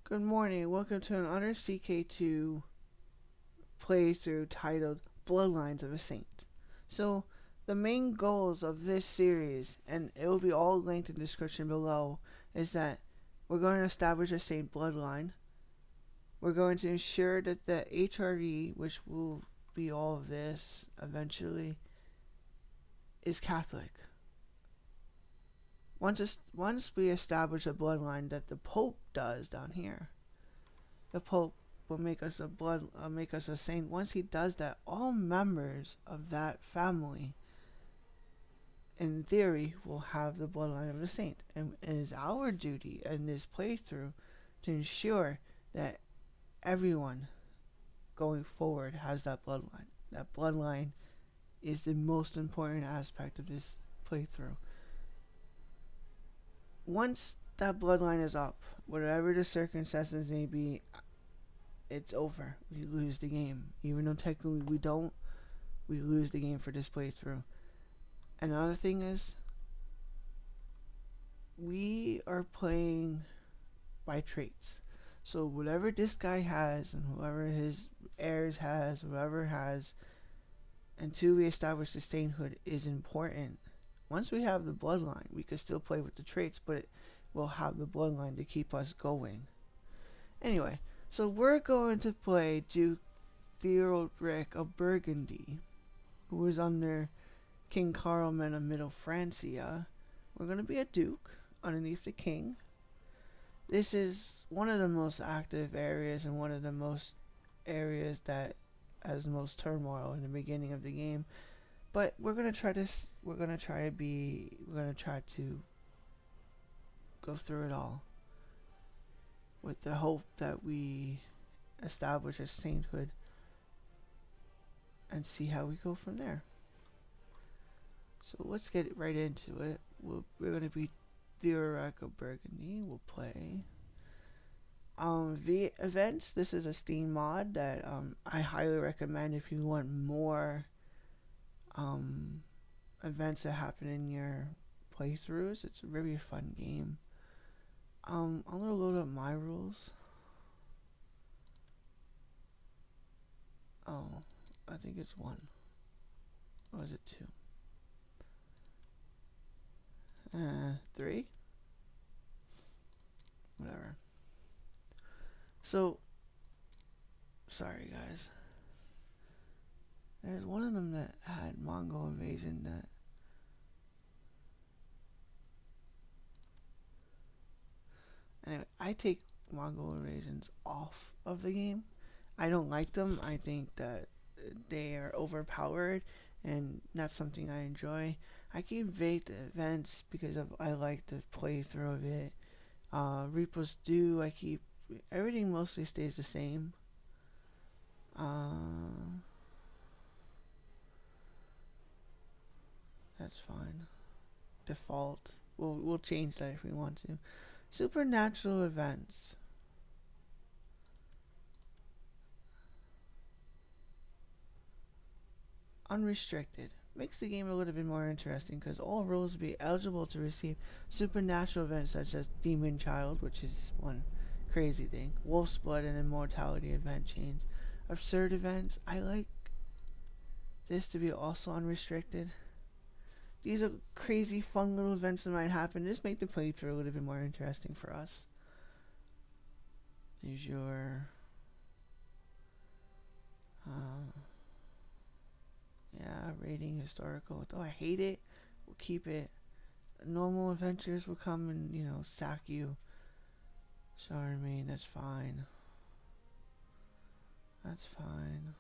Good morning. Welcome to another CK2 playthrough titled Bloodlines of a Saint. So, the main goals of this series, and it will be all linked in the description below, is that we're going to establish a saint bloodline. We're going to ensure that the HRE, which will be all of this eventually, is Catholic. Once we establish a bloodline that the Pope does down here, the Pope will make us a saint. Once he does that, all members of that family, in theory, will have the bloodline of a saint. And it is our duty in this playthrough to ensure that everyone going forward has that bloodline. That bloodline is the most important aspect of this playthrough. Once that bloodline is up, whatever the circumstances may be, it's over. We lose the game. Even though technically we don't, we lose the game for this playthrough. Another thing is, we are playing by traits. So whatever this guy has, and whoever his heirs has, whoever has, until we establish the sainthood, is important. Once we have the bloodline, we can still play with the traits, but we'll have the bloodline to keep us going. Anyway, so we're going to play Duke Theodore of Burgundy, who was under King Carloman of Middle Francia. We're going to be a duke underneath the king. This is one of the most active areas and one of the most areas that has most turmoil in the beginning of the game. But we're gonna try this. We're gonna try to go through it all with the hope that we establish a sainthood and see how we go from there. So let's get right into it. We're gonna be Theodore of Burgundy. We'll play. The events. This is a Steam mod that I highly recommend if you want more events that happen in your playthroughs. It's a really fun game. I'm gonna load up my rules. Oh, I think it's 1. Or is it 2? 3? Whatever. So, sorry guys. There's one of them that had Mongol invasion that anyway, I take Mongol invasions off of the game. I don't like them. I think that they are overpowered and not something I enjoy. I keep vague events because I like the playthrough of it. Repos do. I keep everything mostly stays the same. That's fine. Default. We'll change that if we want to. Supernatural events. Unrestricted. Makes the game a little bit more interesting because all roles will be eligible to receive supernatural events such as Demon Child, which is one crazy thing, Wolf's Blood, and Immortality event chains. Absurd events. I like this to be also unrestricted. These are crazy, fun little events that might happen. Just make the playthrough a little bit more interesting for us. There's your rating historical. Though I hate it, we'll keep it. Normal adventures will come and sack you. Charmaine, that's fine. That's fine.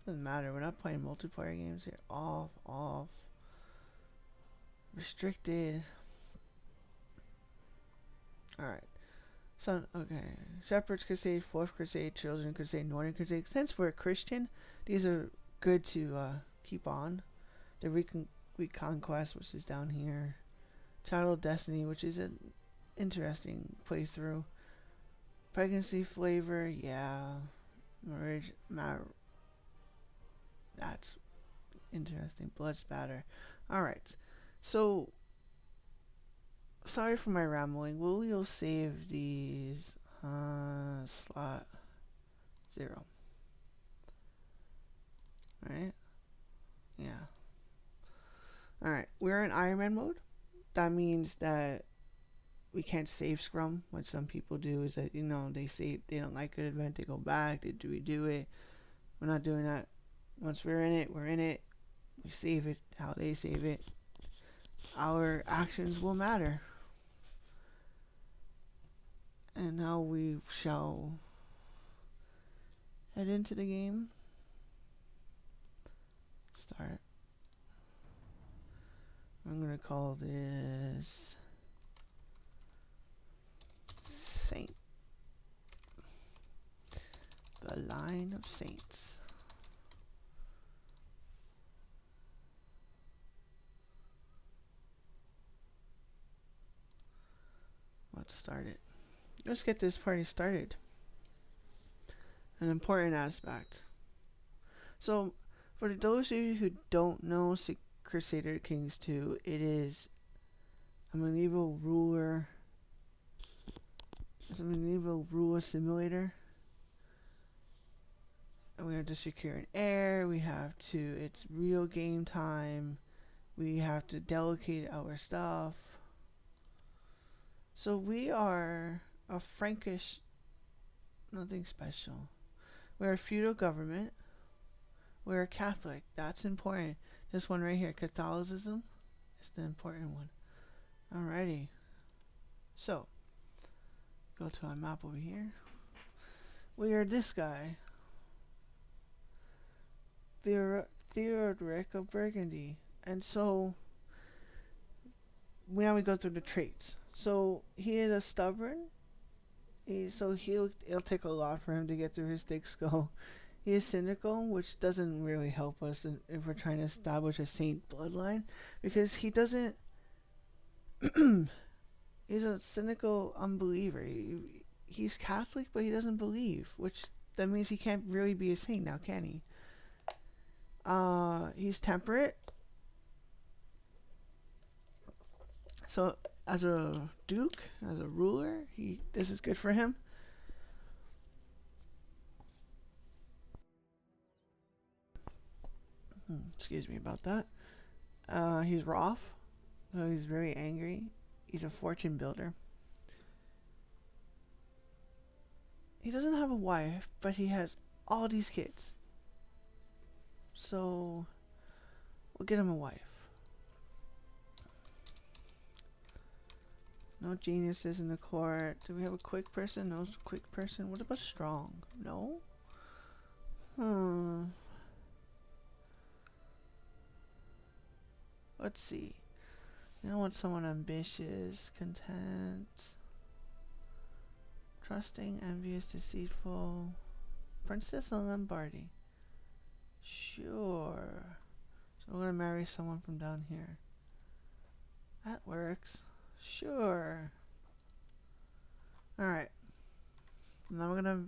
Doesn't matter. We're not playing multiplayer games here. Off. Restricted. Alright. So, okay. Shepherd's Crusade, Fourth Crusade, Children's Crusade, Northern Crusade. Since we're Christian, these are good to keep on. The Reconquest, which is down here. Child of Destiny, which is an interesting playthrough. Pregnancy flavor, yeah. Marriage, that's interesting. Blood spatter. Alright. So, sorry for my rambling. We'll save these slot 0. Alright? Yeah. Alright. We're in Iron Man mode. That means that we can't save scrum. What some people do is that, they don't like an event, they go back, they redo it. We're not doing that. Once we're in it, we're in it. We save it how they save it. Our actions will matter. And now we shall head into the game. Start. I'm gonna call this Saint. The line of saints. Let's start it. Let's get this party started. An important aspect. So, for those of you who don't know Crusader Kings 2, it is a medieval ruler. It's a medieval ruler simulator. And we have to secure an heir. We have to. It's real game time. We have to delegate our stuff. So we are a Frankish, nothing special. We're a feudal government. We're a Catholic. That's important. This one right here, Catholicism, is the important one. Alrighty. So, go to our map over here. We are this guy. Theodoric of Burgundy. And so, now we go through the traits. So, he is a stubborn. It'll take a lot for him to get through his thick skull. He is cynical, which doesn't really help us if we're trying to establish a saint bloodline, because he doesn't. He's a cynical unbeliever. He's Catholic, but he doesn't believe, which that means he can't really be a saint now, can he? He's temperate. So as a duke, as a ruler, this is good for him. Excuse me about that. He's wroth, so he's very angry. He's a fortune builder. He doesn't have a wife, but he has all these kids. So we'll get him a wife. No geniuses in the court. Do we have a quick person? No quick person. What about strong? No? Let's see. I don't want someone ambitious, content, trusting, envious, deceitful. Princess of Lombardy. Sure. So we're gonna marry someone from down here. That works. Sure. Alright. Now we're gonna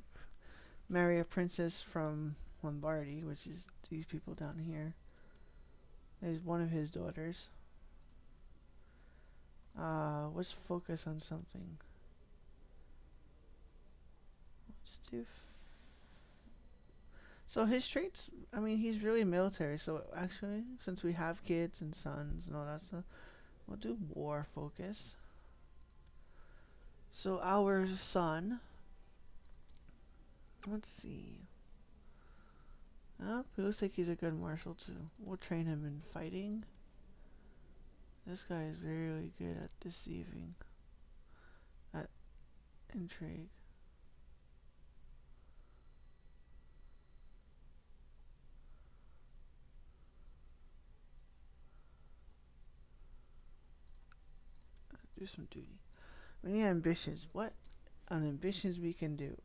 marry a princess from Lombardy, which is these people down here. Is one of his daughters. Let's focus on something. Let's do. So his traits, I mean, he's really military. So actually, since we have kids and sons and all that stuff, we'll do war focus. So our son. Let's see. Oh, it looks like he's a good marshal too. We'll train him in fighting. This guy is really good at deceiving. At intrigue. Do some duty. We need ambitions. What ambitions we can do?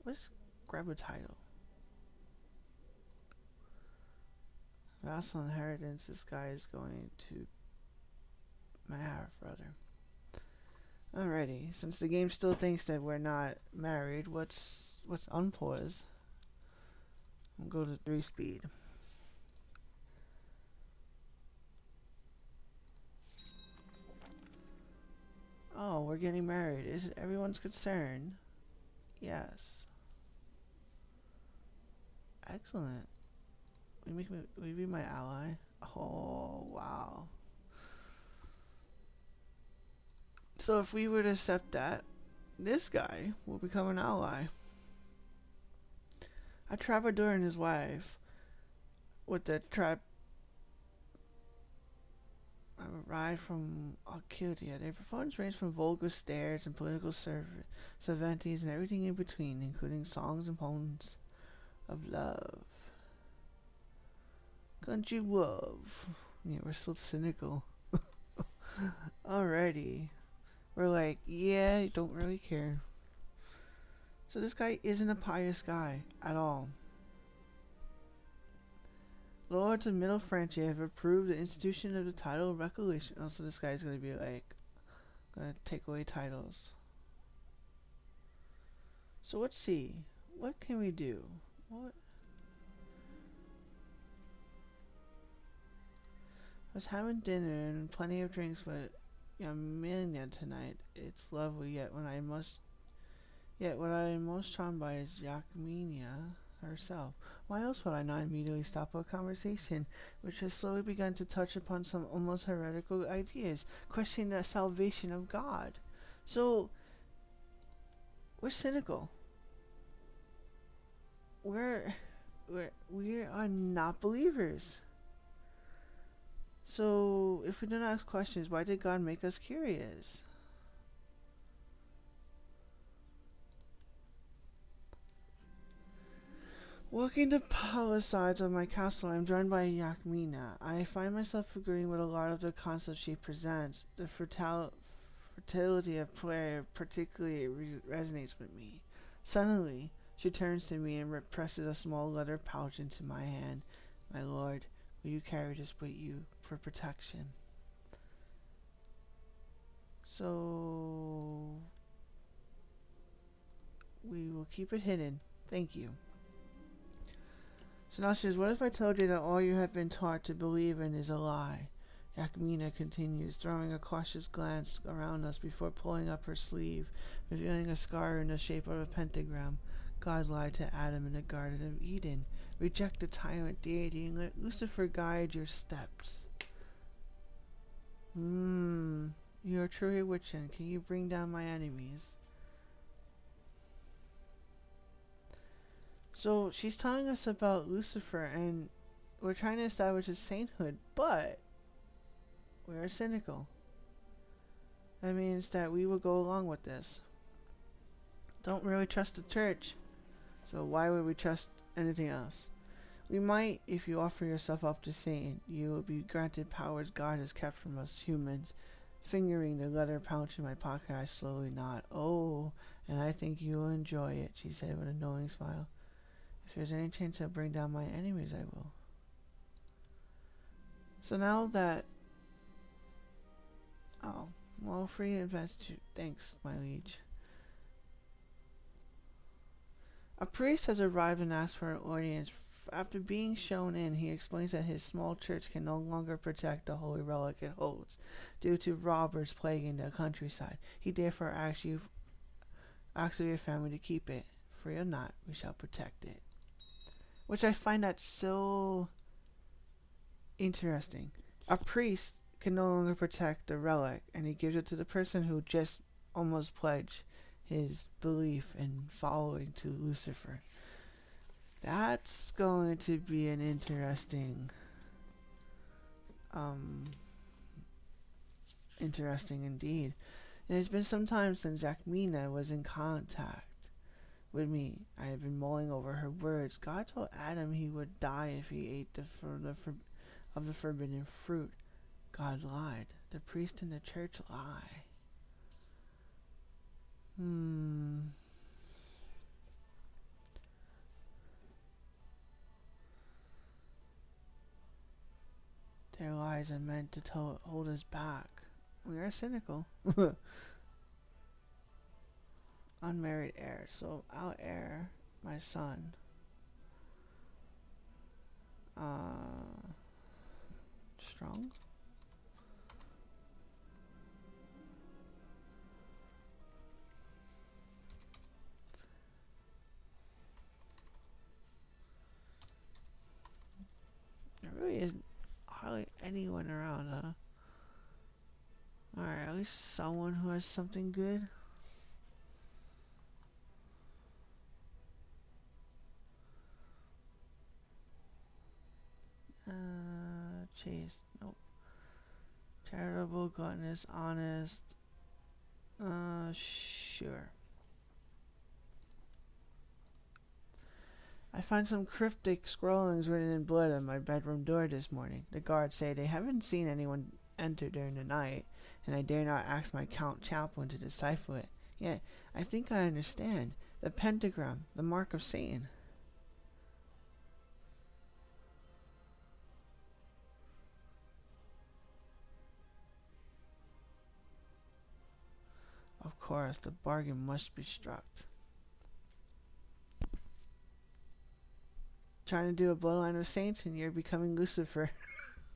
Let's grab a title. Vassal inheritance. This guy is going to my half brother. Alrighty. Since the game still thinks that we're not married, let's unpause. We'll go to 3 speed. Oh, we're getting married. Is it everyone's concern? Yes. Excellent. Will you be my ally? Oh, wow. So if we were to accept that, this guy will become an ally. A troubadour and his wife with the tribe arrived from Alcudia. Their performance ranged from vulgar stares and political ceremonies and everything in between, including songs and poems of love. Country love. Yeah, we're so cynical. Alrighty. We're like, yeah, don't really care. So this guy isn't a pious guy at all. Lords of Middle Francia have approved the institution of the title of recollection. Oh, so this guy's gonna be like, gonna take away titles. So let's see. What can we do? What? I was having dinner and plenty of drinks with Yamilia tonight. It's lovely, yet what I am most charmed by is Yamilia herself. Why else would I not immediately stop a conversation which has slowly begun to touch upon some almost heretical ideas, questioning the salvation of God? So we're cynical. We are not believers. So if we don't ask questions, why did God make us curious? Walking the palisades of my castle, I am joined by Yasmina. I find myself agreeing with a lot of the concepts she presents. The fertility of prayer particularly resonates with me. Suddenly, she turns to me and presses a small leather pouch into my hand. My lord, will you carry this with you for protection? So we will keep it hidden. Thank you. So now she says, what if I told you that all you have been taught to believe in is a lie? Yasmina continues, throwing a cautious glance around us before pulling up her sleeve, revealing a scar in the shape of a pentagram. God lied to Adam in the Garden of Eden. Reject the tyrant deity and let Lucifer guide your steps. You're truly a witch, and can you bring down my enemies? So she's telling us about Lucifer, and we're trying to establish his sainthood, but we're cynical. That means that we will go along with this. Don't really trust the church, so why would we trust anything else? We might, if you offer yourself up to Satan, you will be granted powers God has kept from us humans. Fingering the leather pouch in my pocket, I slowly nod. Oh, and I think you will enjoy it, she said with a knowing smile. If there's any chance I'll bring down my enemies, I will. So now that... Oh, well, free advantage. Thanks, my liege. A priest has arrived and asked for an audience. After being shown in, he explains that his small church can no longer protect the holy relic it holds, due to robbers plaguing the countryside. He therefore asks of your family to keep it. Free or not, we shall protect it. Which I find that so interesting. A priest can no longer protect the relic, and he gives it to the person who just almost pledged his belief in following to Lucifer. That's going to be an interesting indeed. And it's been some time since Yasmina was in contact with me. I have been mulling over her words. God told Adam he would die if he ate of the forbidden fruit. God lied. The priest and the church lie. Their lies are meant to hold us back. We are cynical. Unmarried heir. So our heir, my son. strong. There really isn't hardly anyone around, huh? Alright, at least someone who has something good. Chaste. Nope. Charitable, gluttonous, honest. Sure. I find some cryptic scrawlings written in blood on my bedroom door this morning. The guards say they haven't seen anyone enter during the night, and I dare not ask my Count Chaplain to decipher it. Yet, I think I understand. The pentagram, the mark of Satan. Of course, the bargain must be struck. Trying to do a bloodline of saints and you're becoming Lucifer.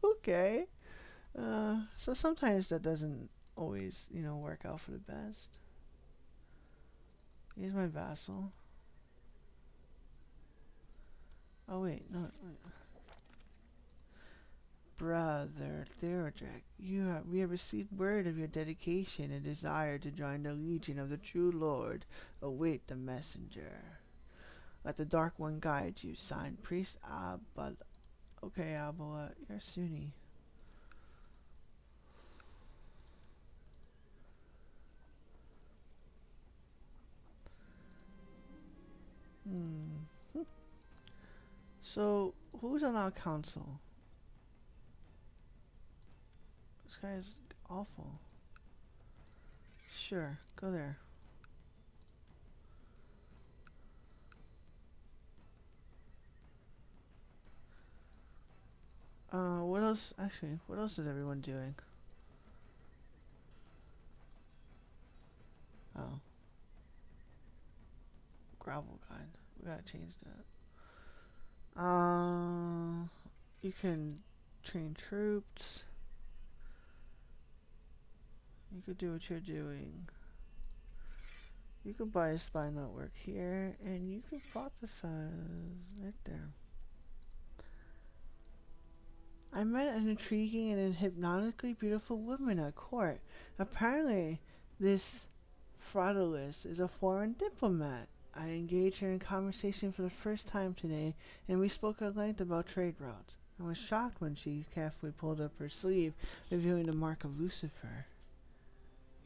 Okay. So sometimes that doesn't always, work out for the best. He's my vassal. Oh wait, no. Brother Theodoric, we have received word of your dedication and desire to join the legion of the true Lord. Await the messenger. Let the Dark One guide you. Signed, Priest Abba. Okay, Abba, you're Sunni. So, who's on our council? This guy is awful. Sure, go there. What else? Actually, what else is everyone doing? Oh. Gravel kind. We gotta change that. You can train troops. You could do what you're doing. You could buy a spy network here, and you could prophesize right there. I met an intriguing and hypnotically beautiful woman at court. Apparently, this Fraudulus is a foreign diplomat. I engaged her in conversation for the first time today, and we spoke at length about trade routes. I was shocked when she carefully pulled up her sleeve, revealing the mark of Lucifer.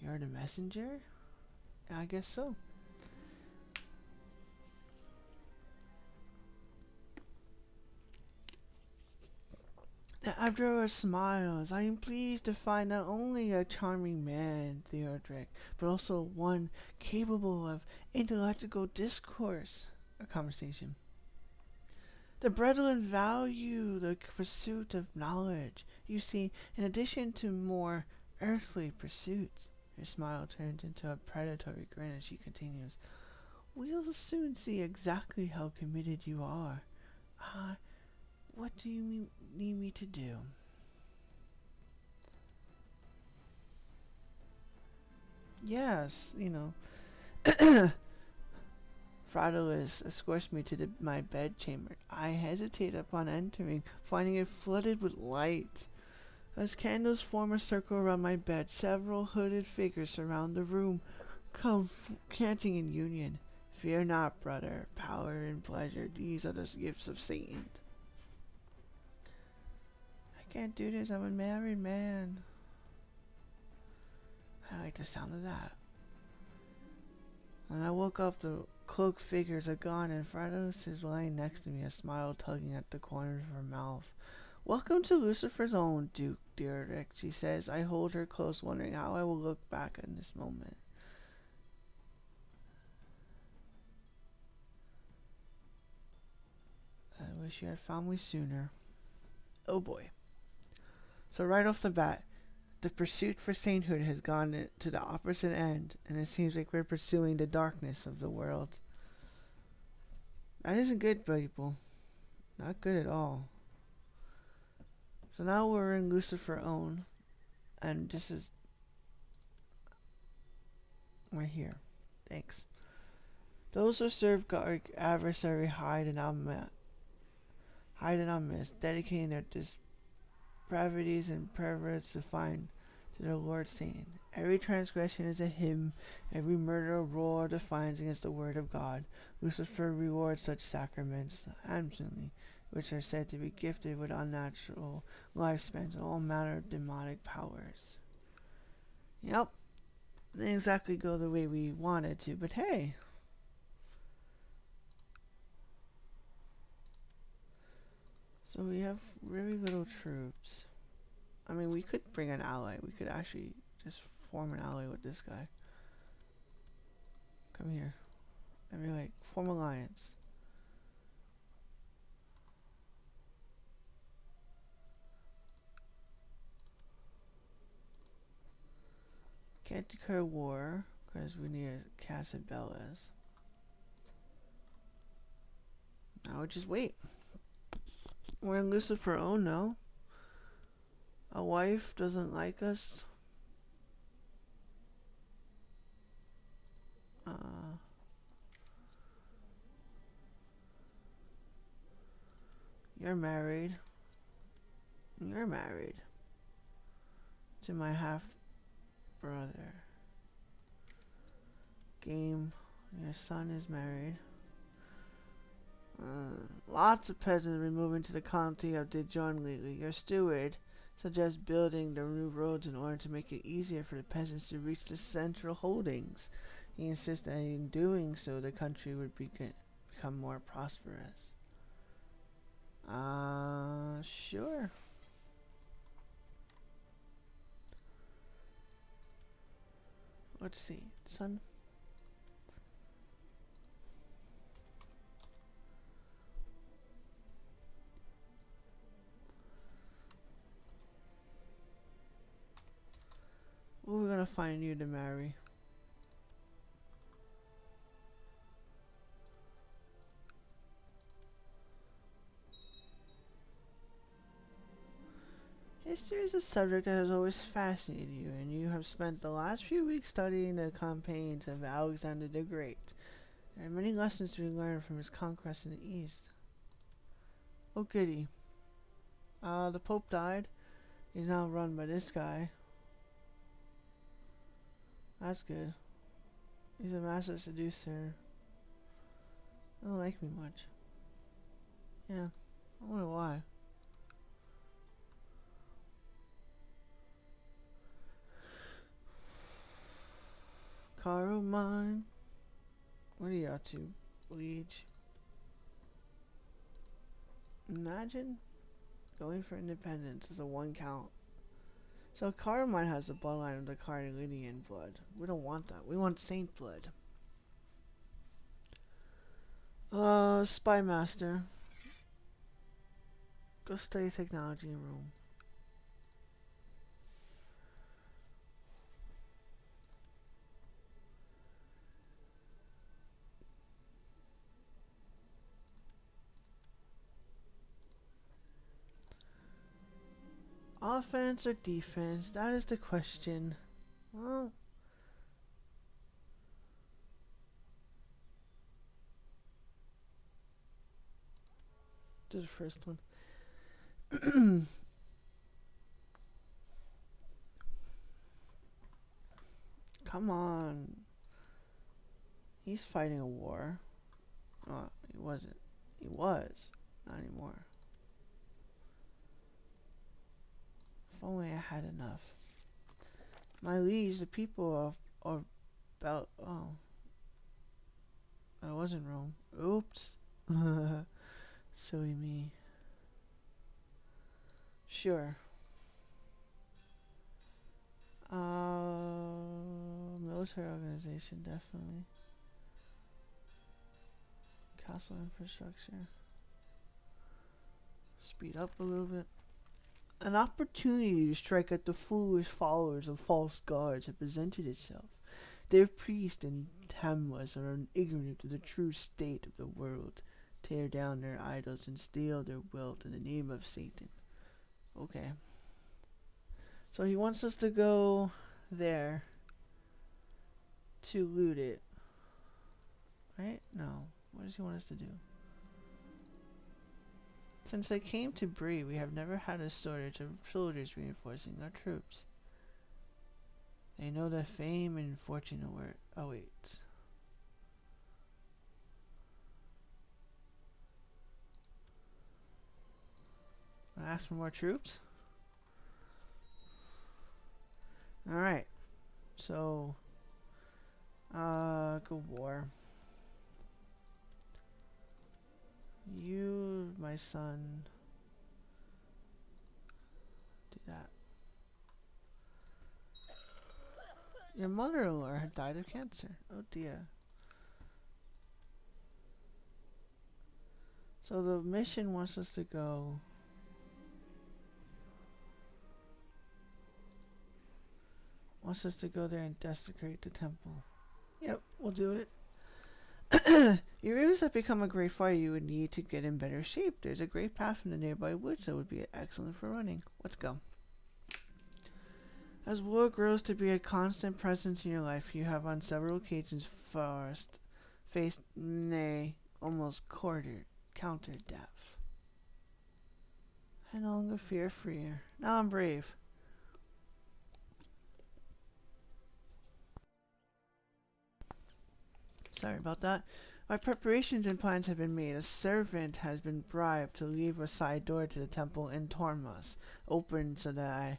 You're the messenger? I guess so. The Emperor smiles. I am pleased to find not only a charming man, Theodoric, but also one capable of intellectual discourse, a conversation. The brethren value the pursuit of knowledge. You see, in addition to more earthly pursuits, her smile turns into a predatory grin as she continues. We'll soon see exactly how committed you are. What do you need me to do? Yes, Fraudulus escorts me to my bedchamber. I hesitate upon entering, finding it flooded with light. As candles form a circle around my bed, several hooded figures surround the room, chanting in union. Fear not, brother. Power and pleasure, these are the gifts of Satan. I can't do this, I'm a married man. I like the sound of that. When I woke up, the cloaked figures are gone, and Fraudulus is lying next to me, a smile tugging at the corners of her mouth. Welcome to Lucifer's own, Duke Theodoric, she says. I hold her close, wondering how I will look back in this moment. I wish you had found me sooner. Oh boy. So right off the bat, the pursuit for sainthood has gone to the opposite end, and it seems like we're pursuing the darkness of the world. That isn't good, people. Not good at all. So now we're in Lucifer own, and this is we're here. Thanks. Those who serve our adversary hide in our midst, dedicating their depravities and perverts to find to their Lord Satan. Every transgression is a hymn, every murder a roar of defiance against the word of God. Lucifer rewards such sacraments handsomely, which are said to be gifted with unnatural lifespans and all manner of demonic powers. Yep, didn't exactly go the way we wanted to, but hey. So we have very little troops. I mean, we could bring an ally. We could actually just form an ally with this guy. Come here. And be like, form alliance. Can't declare war, because we need a Casabellas. Now we just wait. We're in Lucifer. Oh no. A wife doesn't like us. You're married. You're married to my half brother. Game. Your son is married. Lots of peasants have been moving to the county of Dijon lately. Your steward suggests building the new roads in order to make it easier for the peasants to reach the central holdings. He insists that in doing so, the country would become more prosperous. Sure. Let's see, son. Well, we're gonna find you to marry. History is a subject that has always fascinated you, and you have spent the last few weeks studying the campaigns of Alexander the Great. There are many lessons to be learned from his conquests in the East. Oh goody. The Pope died. He's now run by this guy. That's good. He's a master seducer. Don't like me much. Yeah, I wonder why. Carl mine. What are you up to, Bleach? Imagine going for independence as a one count. So Carmine has the bloodline of the Carnelian blood. We don't want that. We want Saint blood. Spy Master. Go study technology in Rome. Offense or defense? That is the question. Well, do the first one. Come on. He's fighting a war. Oh, he wasn't. He was. Not anymore. If only I had enough. My liege, the people of about. Oh. I was in Rome. Oops. Silly me. Sure. Military organization, definitely. Castle infrastructure. Speed up a little bit. An opportunity to strike at the foolish followers of false gods had presented itself. Their priests and Tamwas are ignorant of the true state of the world, tear down their idols and steal their wealth in the name of Satan. Okay. So he wants us to go there to loot it. Right? No. What does he want us to do? Since I came to Bree, we have never had a shortage of soldiers reinforcing our troops. They know that fame and fortune awaits. Wanna ask for more troops? Alright. So, go war. You, my son, do that. Your mother-in-law had died of cancer. Oh dear. So the mission wants us to go. Wants us to go there and desecrate the temple. Yep, we'll do it. Your rivers have become a great fighter. You would need to get in better shape. There's a great path in the nearby woods that would be excellent for running. Let's go. As war grows to be a constant presence in your life, you have on several occasions faced, nay, almost countered death. I no longer fear freer. Now I'm brave. Sorry about that. My preparations and plans have been made. A servant has been bribed to leave a side door to the temple in Tormas open so that I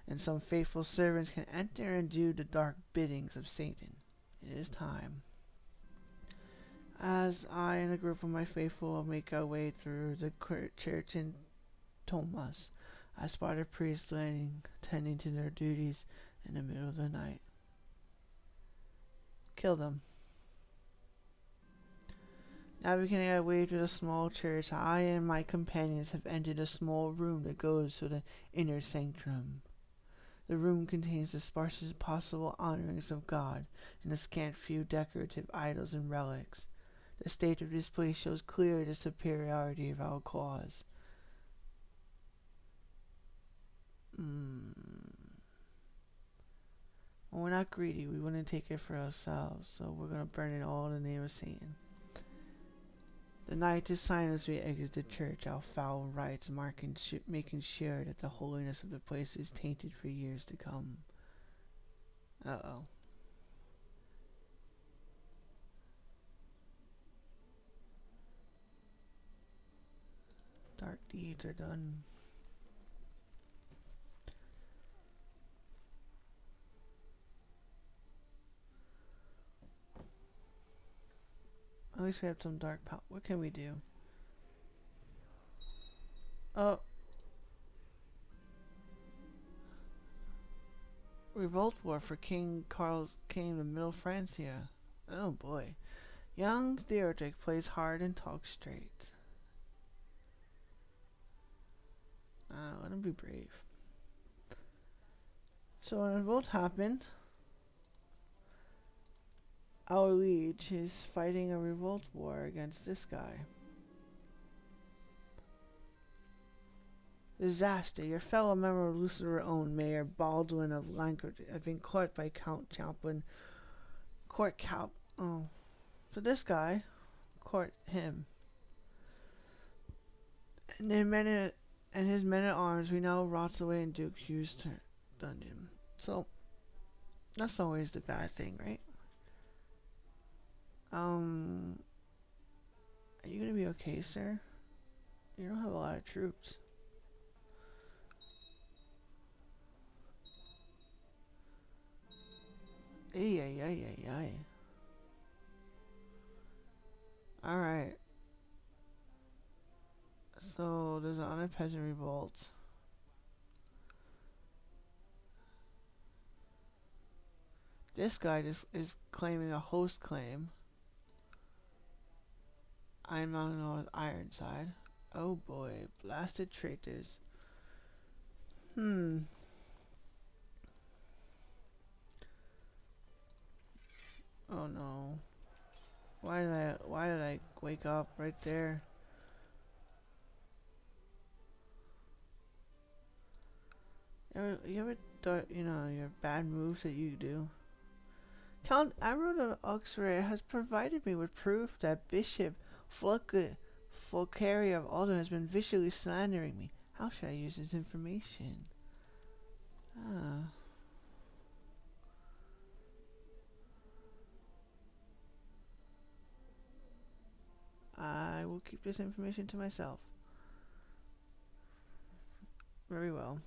and some faithful servants can enter and do the dark biddings of Satan. It is time. As I and a group of my faithful will make our way through the church in Tormas, I spotted priests tending to their duties in the middle of the night. Kill them. Navigating our way through the small church, I and my companions have entered a small room that goes to the inner sanctum. The room contains the sparsest possible honorings of God and a scant few decorative idols and relics. The state of this place shows clearly the superiority of our cause. Well, we're not greedy. We wouldn't take it for ourselves, so we're going to burn it all in the name of Satan. The night is silent as we exit the church, our foul rites making sure that the holiness of the place is tainted for years to come. Uh-oh. Dark deeds are done. At least we have some dark power. What can we do? Oh. Revolt war for King of Middle France here. Oh boy. Young Theodoric plays hard and talks straight. Let him be brave. So when a revolt happened, our liege is fighting a revolt war against this guy. Disaster. Your fellow member of Lucifer own Mayor Baldwin of Lankert had been caught by Count Champlin. So this guy caught him. And his men at arms, we now rots away in Duke Hugh's dungeon. So that's always the bad thing, right? Are you gonna be okay, sir? You don't have a lot of troops. Ay. Alright. So there's an honor peasant revolt. This guy just is claiming a host claim. I'm not on Ironside. Oh boy, blasted traitors. Oh no. Why did I wake up right there? You ever thought, your bad moves that you do? Count Emerald of Oxford has provided me with proof that Bishop Fulcari of Alden has been visually slandering me. How should I use this information? Ah. I will keep this information to myself. Very well.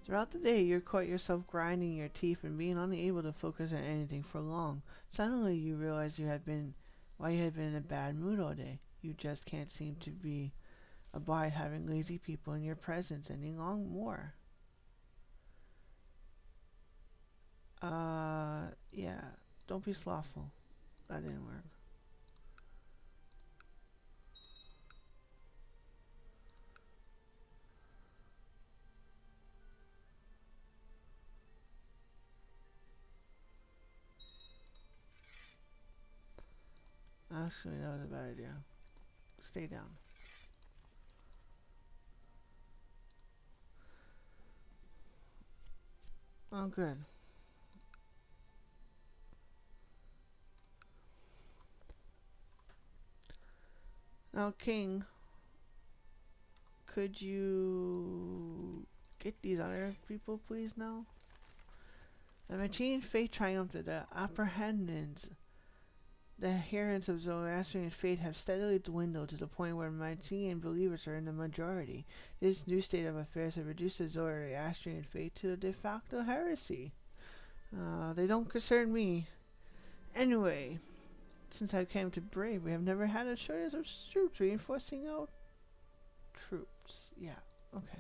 Throughout the day, you caught yourself grinding your teeth and being unable to focus on anything for long. Suddenly, you realize why you had been in a bad mood all day. You just can't seem to abide having lazy people in your presence any more. Yeah. Don't be slothful. That didn't work. Actually, that was a bad idea. Stay down. Oh, good. Now, King, could you get these other people, please, now? The machine fate triumphed. The apprehensions, the adherents of Zoroastrian faith have steadily dwindled to the point where Manichaean believers are in the majority. This new state of affairs has reduced the Zoroastrian faith to a de facto heresy. They don't concern me. Anyway, since I came to Brave, we have never had a shortage of troops reinforcing our troops. Yeah, okay.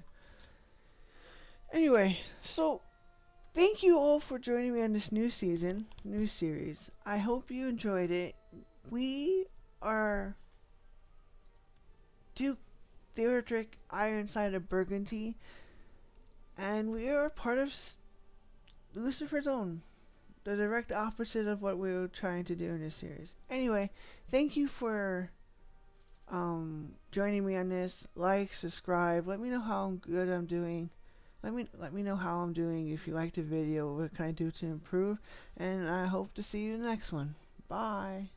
Anyway, so thank you all for joining me on this new series. I hope you enjoyed it. We are Duke Theodore Ironside of Burgundy, and we are part of Lucifer's Own, the direct opposite of what we were trying to do in this series. Anyway, thank you for joining me on this. Like, subscribe, let me know how good I'm doing. Let me know how I'm doing. If you liked the video, what can I do to improve? And I hope to see you in the next one. Bye.